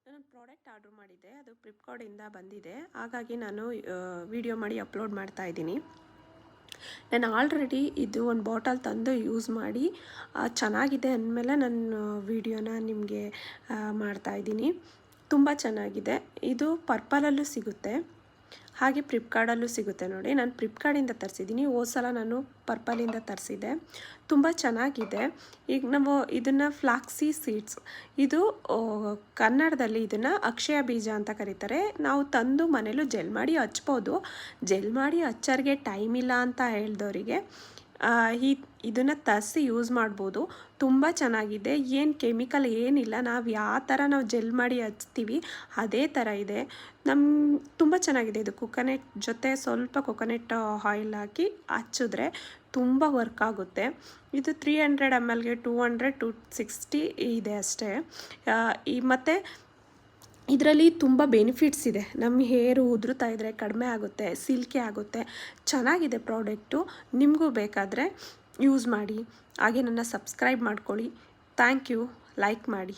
ನಾನೊಂದು product order ಮಾಡಿದ್ದೆ, ಅದು ಫ್ಲಿಪ್ಕಾರ್ಟಿಂದ ಬಂದಿದೆ. ಹಾಗಾಗಿ ನಾನು ವಿಡಿಯೋ ಮಾಡಿ ಅಪ್ಲೋಡ್ ಮಾಡ್ತಾ ಇದ್ದೀನಿ. ನಾನು ಆಲ್ರೆಡಿ ಇದು ಒಂದು ಬಾಟಲ್ ತಂದು ಯೂಸ್ ಮಾಡಿ ಚೆನ್ನಾಗಿದೆ ಅಂದಮೇಲೆ ನಾನು ವಿಡಿಯೋನ ನಿಮಗೆ ಮಾಡ್ತಾಯಿದ್ದೀನಿ. ತುಂಬ ಚೆನ್ನಾಗಿದೆ. ಇದು ಪರ್ಪಲಲ್ಲೂ ಸಿಗುತ್ತೆ, ಹಾಗೆ ಫ್ಲಿಪ್ಕಾರ್ಟಲ್ಲೂ ಸಿಗುತ್ತೆ ನೋಡಿ. ನಾನು ಫ್ಲಿಪ್ಕಾರ್ಟಿಂದ ತರಿಸಿದ್ದೀನಿ, ಹೋದ ಸಲ ನಾನು ಪರ್ಪಲಿಂದ ತರಿಸಿದ್ದೆ. ತುಂಬ ಚೆನ್ನಾಗಿದೆ. ಈಗ ನಾವು ಇದನ್ನು ಫ್ಲಾಕ್ಸಿ ಸೀಡ್ಸ್, ಇದು ಕನ್ನಡದಲ್ಲಿ ಇದನ್ನು ಅಕ್ಷಯ ಬೀಜ ಅಂತ ಕರೀತಾರೆ. ನಾವು ತಂದು ಮನೇಲೂ ಜೆಲ್ ಮಾಡಿ ಹಚ್ಬೋದು. ಜೆಲ್ ಮಾಡಿ ಹಚ್ಚೋರಿಗೆ ಟೈಮ್ ಇಲ್ಲ ಅಂತ ಹೇಳಿದವರಿಗೆ ಇದನ್ನು ತರಿಸಿ ಯೂಸ್ ಮಾಡ್ಬೋದು. ತುಂಬ ಚೆನ್ನಾಗಿದೆ. ಏನು ಕೆಮಿಕಲ್ ಏನಿಲ್ಲ, ನಾವು ಯಾವ ಥರ ನಾವು ಜೆಲ್ ಮಾಡಿ ಹಚ್ತೀವಿ ಅದೇ ಥರ ಇದೆ. ತುಂಬ ಚೆನ್ನಾಗಿದೆ. ಇದು ಕೊಕೊನೆಟ್ ಜೊತೆ ಸ್ವಲ್ಪ ಕೊಕೊನೆಟ್ ಆಯಿಲ್ ಹಾಕಿ ಹಚ್ಚಿದ್ರೆ ತುಂಬ ವರ್ಕ್ ಆಗುತ್ತೆ. ಇದು 300 mlಗೆ 200 260 ಇದೆ ಅಷ್ಟೇ. ಮತ್ತು ಇದರಲ್ಲಿ ತುಂಬ ಬೆನಿಫಿಟ್ಸ್ ಇದೆ. ನಮ್ಮ ಹೇರು ಉದುರುತ್ತಾ ಇದ್ದರೆ ಕಡಿಮೆ ಆಗುತ್ತೆ, ಸಿಲ್ಕಿ ಆಗುತ್ತೆ. ಚೆನ್ನಾಗಿದೆ ಪ್ರಾಡಕ್ಟು. ನಿಮಗೂ ಬೇಕಾದರೆ ಯೂಸ್ ಮಾಡಿ. ಹಾಗೆ ನನ್ನ ಸಬ್ಸ್ಕ್ರೈಬ್ ಮಾಡ್ಕೊಳ್ಳಿ. Thank you. ಲೈಕ್ ಮಾಡಿ.